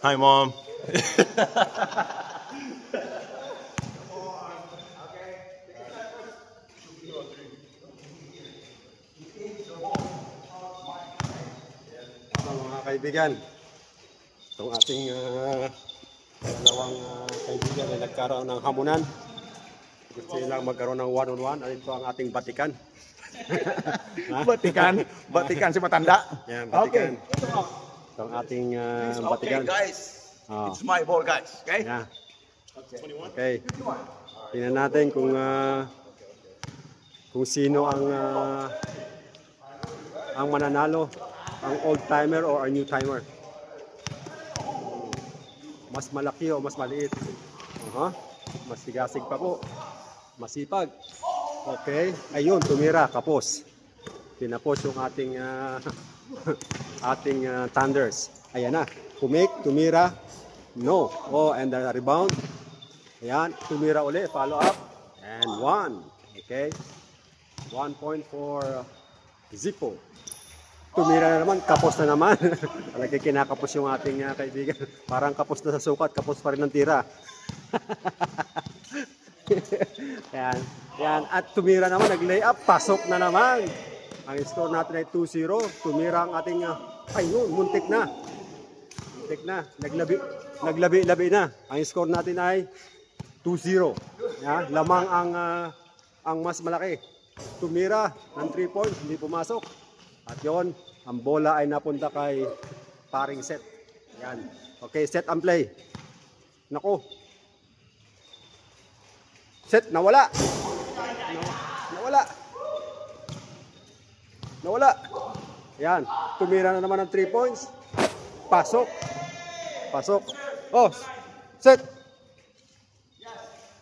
Hi, Mom. Mga kaibigan, itong ating dalawang kaibigan ay nagkaroon ng hamunan. Gusto nilang magkaroon ng one-on-one. At ito ang ating batikan. Batikan? Batikan si matanda? Yan, batikan. Okay. Ito ang ating Okay, batikan. guys. Oh. It's my ball, guys. Okay? Yan. Okay. Tingnan natin kung sino ang mananalo, ang old timer o ang new timer. Mas malaki o mas maliit. Mas sigasig pa po. Masipag. Okay. Ayun, tumira, kapos. Pinapos yung ating Thunders. Ayan na. Kumik, tumira. No. Oh, and the rebound. Ayan, tumira uli. Follow up. And one. Okay. 1 point for Zippo. Tumira na naman, kapos na naman. Talagang kinakapos yung ating kaibigan. Parang kapos na sa sukat, kapos pa rin ng tira. Yan. Yan. At tumira naman, nag-lay up, pasok na naman. Ang score natin ay 2-0. Tumira ang ating, ayun, muntik na. Muntik na. Naglabi-labi na. Ang score natin ay 2-0. Yan. Lamang ang mas malaki. Tumira ng 3 points, hindi pumasok. At yon, ang bola ay napunta kay paring set. Yan. Okay, set and play. Nako. Set, nawala. Nawala. Yan. Tumira na naman ng 3 points. Pasok. Oh, set.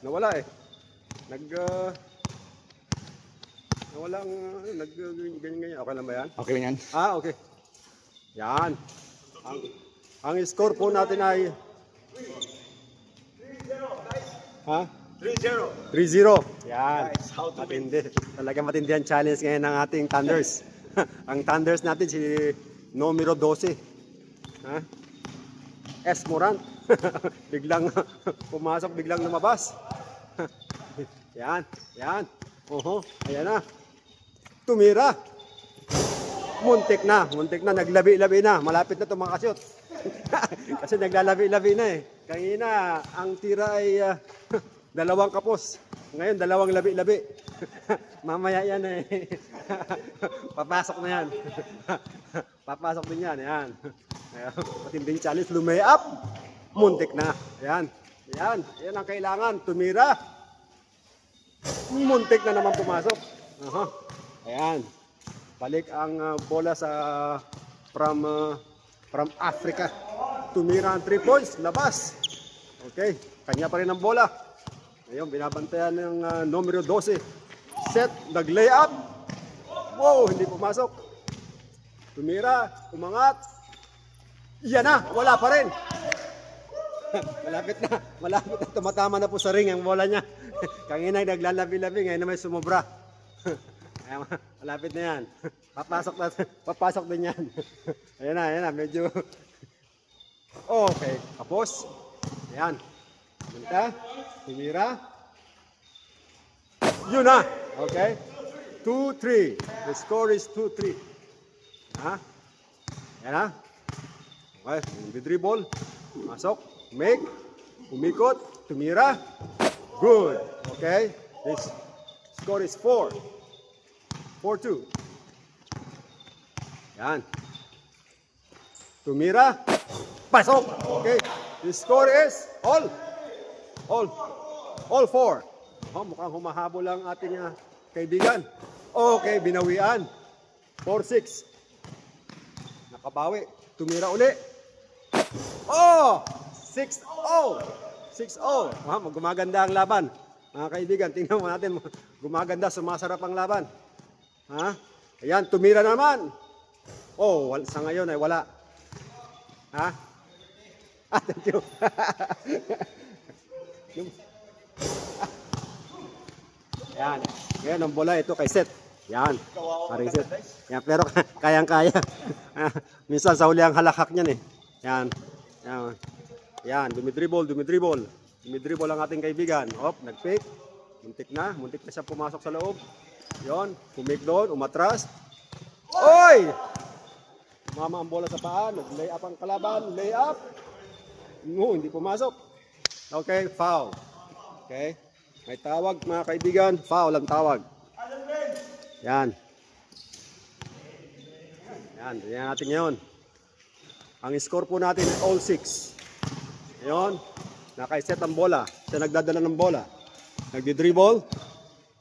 Nawala eh. Nawala ang ganyan. Okay lang ba yan? Okay yan. Okay. Yan. Ang score po natin ay 3-0. 3-0. Yan. Guys, how to win. Matindi. Talagang matindi ang challenge ngayon ng ating Thunders. Ang Thunders natin si numero 12. S. Morant. Biglang pumasok, biglang lumabas. Yan. Ayan na. Tumira. Muntik na. Naglabi-labi na. Malapit na tumakashoot. Kasi naglalabi-labi na eh. Kanina, ang tira ay 2 kapos. Ngayon, 2 labi-labi. Mamaya yan eh. Papasok na yan. Papasok din yan. Yan. Matinding challenge. Lumay up. Muntik na. Yan. Yan ang kailangan. Tumira. Muntik na naman pumasok. Ayan. Balik ang bola from Africa. Tumira ang 3 points. Labas. Okay. Kanya pa rin ang bola. Ngayon, binabantayan ng numero 12. Set. Nag-lay up. Wow, hindi pumasok. Tumira. Umangat. Yan na. Wala pa rin. Malapit na. Tumatama na po sa ring ang bola niya. Kanina naglalabi-labi. Ngayon na may sumobra. Malapit na yan. Papasok din yan. Ayan na. Medyo. Okay. Tapos. Ayan. Punta. Tumira. Yun na. Okay. 2-3. The score is 2-3. Ayan na. Okay. Dribble. Masok. Make. Umikot. Tumira. Good. Okay. This score is 4-2. Yan. Tumira. Pasok. Okay. The score is all 4. Mukhang humahabol ang ating kaibigan. Okay, binawian. 4-6. Nakabawi. Tumira uli. 6-0. Gumaganda ang laban. Mga kaibigan, tingnan mo natin. Gumaganda, sumasarap ang laban. Ayan, tumira naman. Sa ngayon ay wala. Thank you. Ayan. Ngayon, ang bola ito kay Seth. Yan. Paring Seth. Yan, pero kayang-kaya. Minsan sa huli ang halakak niyan eh. Yan. Yan. Yan, dumidribble. Dumidribble ang ating kaibigan. Op, nag-fake. Muntik na siya pumasok sa loob. Yon, pumake doon, umatras. Oy! Mama ang bola sa paa, nag-lay up ang kalaban, lay up. No, hindi pumasok. Okay, foul. Okay. May tawag mga kaibigan, foul ang tawag. Yan. Yan, yan natin ngayon. Ang score po natin ay all 6. Ngayon, nakaiset ang bola. Siya nagdadala ng bola. Nagdi-dribble.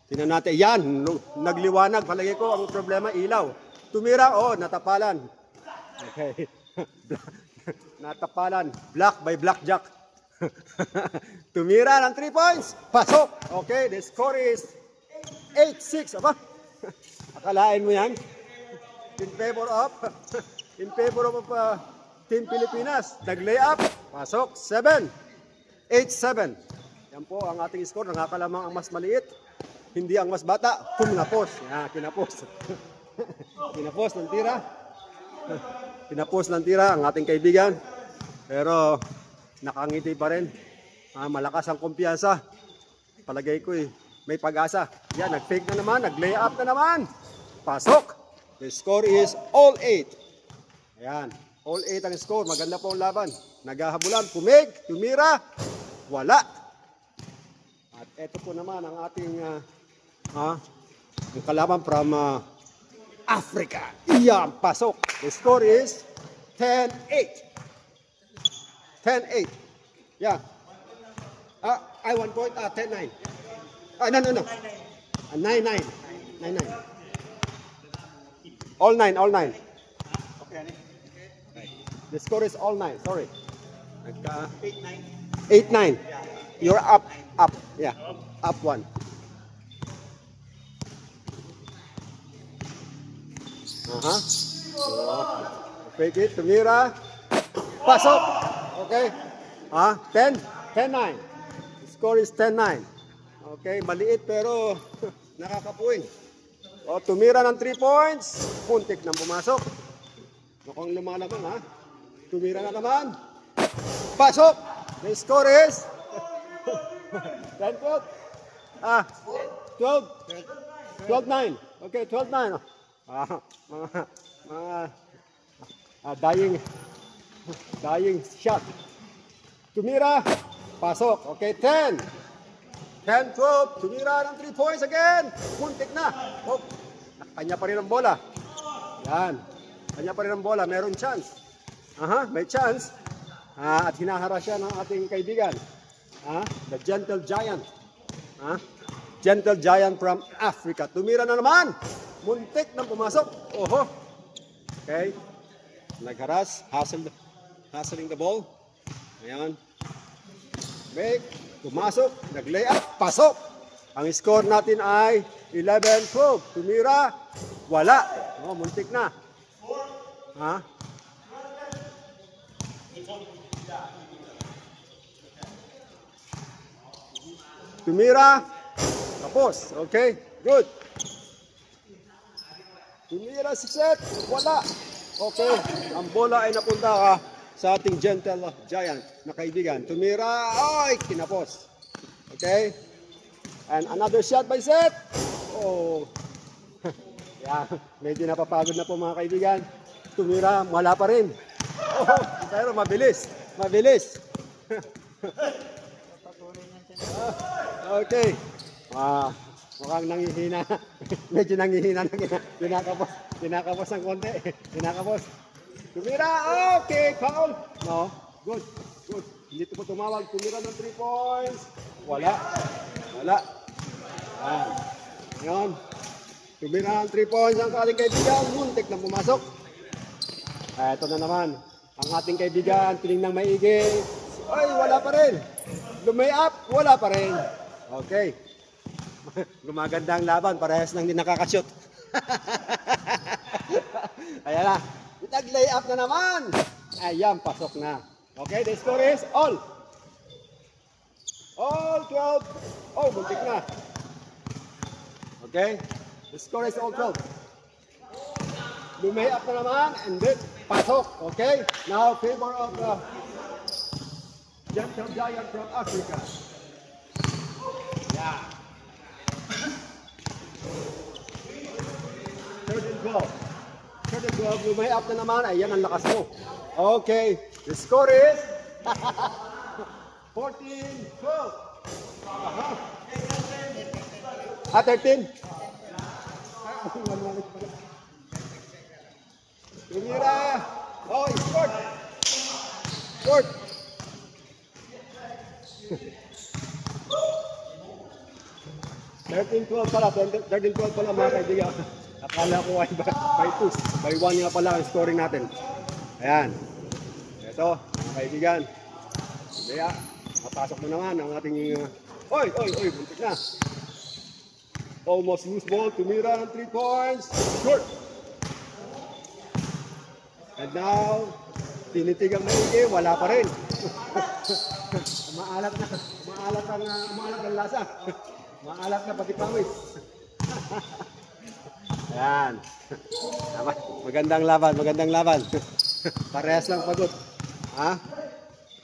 Tingnan natin. Yan, nagliwanag. Palagi ko, ang problema, ilaw. Tumira, oh, natapalan. Okay. Natapalan. Black by blackjack. Tumira ng 3 points. Pasok. Okay, the score is 8-6. Aba? Akalain mo yan? In favor of Team Pilipinas. Nag-lay up. Pasok. 7. 8-7. Yan po ang ating score. Nakakalamang ang mas maliit. Hindi ang mas bata. Kinapos. Yan, kinapos. Kinapos ng tira. Kinapos ng tira ang ating kaibigan. Pero nakangiti pa rin. Malakas ang kumpiyansa. Palagay ko may pag-asa. Yan, nag-fake na naman. Nag-lay up na naman. Pasok. The score is all 8. Ayan. All 8 ang score. Maganda po ang laban. Naghahabulan. Pumig. Tumira. Wala. At ito po naman ang ating yung kalaban from Africa. Iyan. Pasok. The score is 10-8. 10-8. Yeah. I 1 point. 10-9. No. 9-9. 9-9. All 9. Okay. The score is all 9. Sorry. 8-9. You're up. Yeah. Up 1. Fake it. Tumira. Pasok. Okay. 10-9. The score is 10-9. Okay. Maliit pero nakakapuwing. O, tumira ng 3 points. Puntik nang pumasok. Mukhang lumalaban, ha? Tumira na naman. Pasok. The score is 10-12. 12-9. Okay, 12-9. Dying shot. Tumira. Pasok. Okay, 10-12. Tumira ng 3 points again. Puntik na. Oh, kanya pa rin ang bola. Yan. Kanya pa rin ang bola. Meron chance. May chance. At hinahara siya ng ating kaibigan. The Gentle Giant. Gentle Giant from Africa. Tumira na naman. Muntik nang pumasok. Oho. Okay. Nagharas. Hustling the ball. Ayan. Make. Pumasok, nag-lay up, pasok. Ang score natin ay 11-12. Tumira, wala. Muntik na. Tumira, tapos. Okay, good. Tumira si Seth, wala. Okay, ang bola ay napunta sa ating Gentle Giant na kaibigan. Tumira, ay, kinapos. Okay? And another shot by Seth. Oh. Yeah, medyo napapagod na po mga kaibigan. Tumira, wala pa rin. Oh, pero mabilis. Okay. Mukhang nangihina. Medyo nangihina na kinakapos ng konti. Kinakapos. Tumira, okay, foul. No, good. Hindi po tumawag. Tumira ng 3 points. Wala. Ngayon, tumira ng 3 points ang ating kaibigan. Muntik na pumasok. Ito na naman. Ang ating kaibigan, tinignan maigi. Ay, wala pa rin. Lumay up, wala pa rin. Okay. Gumaganda ang laban. Parehas nang hindi nakakashoot. Ayan na. Nag-lay up na naman. Ayan, pasok na. Okay, the score is all 12. Oh, buntik na. Okay, the score is all 12. Lumay up na naman, and then pasok. Okay? Now, favor of the Gentle Giant from Africa. Yeah. Third and 12. Third and 12, lumay up na naman. Ayan ang lakas mo. Okay. The score is 14-12. Aha. 13. Tumira. Oh, he scored. Scored. Thirteen 12 pala, 13-12 pala mga kaibigan. Akala ko ay by 2, by 1 nga pala ang scoring natin. Ayan. Ito, mga kaibigan. Kaya, mapasok na naman ang ating... oy, buntik na. Almost loose ball, tumira ng 3 points. Short. And now, tinitig ang maigi, wala pa rin. Maalat ang lasa. Maalat na pati pawis. Ayan. Magandang laban. Parehas lang pagod. Ha?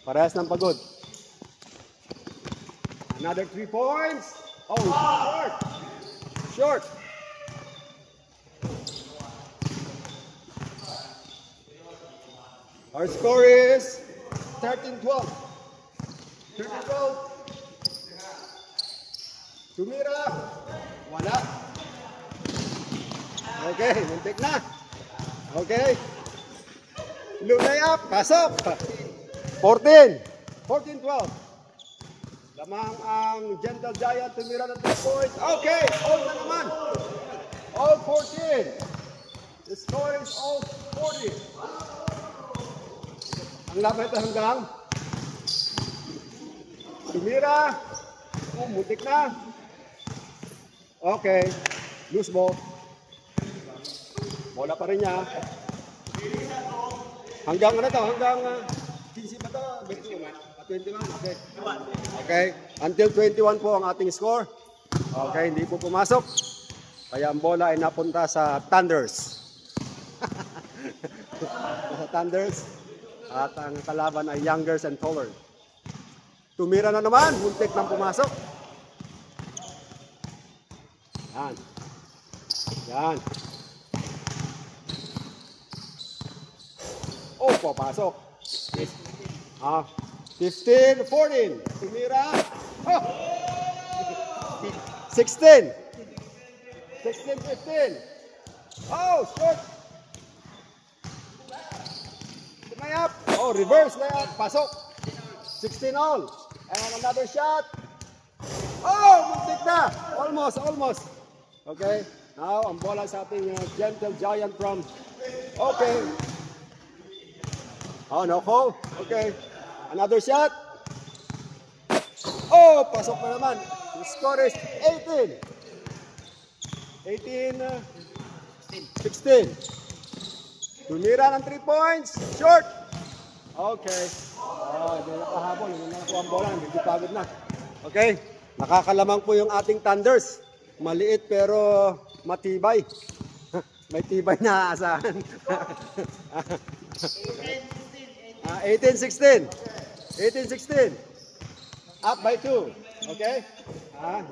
Parehas lang pagod. Another 3 points. Oh, short. Our score is 13-12. 13-12. Tumira. Wala. Okay, muntik na. Okay. Lumay up. Pasok. 14. 14-12. Lamang ang Gentle Giant tumira ng 3 points. Okay, all na naman. All 14. The score is all 40. Ang lapit hanggang tumira. Oh, muntik na. Okay. Loose ball. Bola pa rin niya. Hanggang ano to? Hanggang 15 ba to? 21. Okay. Okay. Until 21 po ang ating score. Okay, hindi po pumasok. Kaya ang bola ay napunta sa Thunders. Sa Thunders. At ang kalaban ay Youngers and Taller. Tumira na naman. Muntik nang pumasok. Yan. Yan. Oh, papasok. 15-14. Tumira. Oh. 16. 16-15. Oh, short. Tumayap. Oh, reverse layup. Pasok. 16 all. And another shot. Oh, muntik na. Almost. Okay. Now, ang bola sa ating Gentle Giant from... Okay. Oh, no call. Okay. Another shot. Oh, pasok na naman. The score is 18. 16. Tumira ng 3 points. Short. Okay. Oh, hindi na kahabol. Hindi na ang bola. Hindi pagod na. Okay. Nakakalamang po yung ating Thunders. Maliit pero matibay. May tibay na asahan. 18-16. Up by 2. Okay?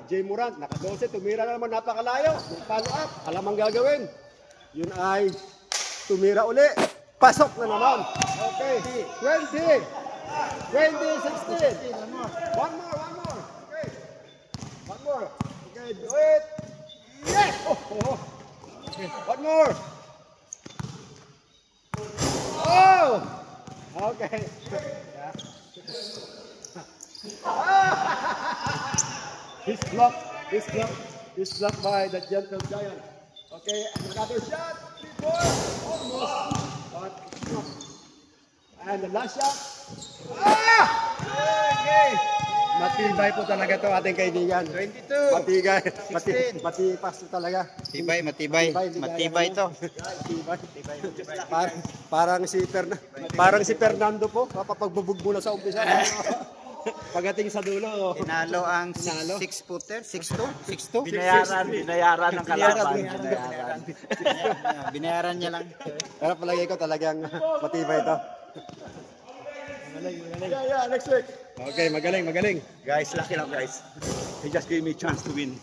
Jay Morant, naka-12. Tumira na naman, napakalayo. Follow up. Alam ang gagawin. Yun ay tumira uli. Pasok na naman. Okay. 20. 20-16. One more. Okay. One more. Okay, do it. Yes! Oh. Okay. One more. Oh! Okay. Yeah. He's blocked by the Gentle Giant. Okay, and another shot. 3 points. Almost. But no. And the last shot. Okay. Matibay po talaga to ating kaibigan. 22. Matipas to talaga. Matibay to. Parang si Fernando po, papagbubog muna sa umpisa. Pagdating sa dulo. Tinalo ang Tinalo. 6-footer, 6'2", 6'2". Binayaran ng kalaban. Binayaran niya lang. Pero palagay ko talagang matibay ito. Yeah, next week. Okay, magaling. Guys, lucky lang guys. He just gave me a chance to win.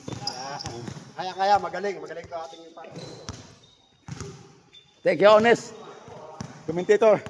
Kaya, magaling ka ating partner. Thank you, honest. Commentator.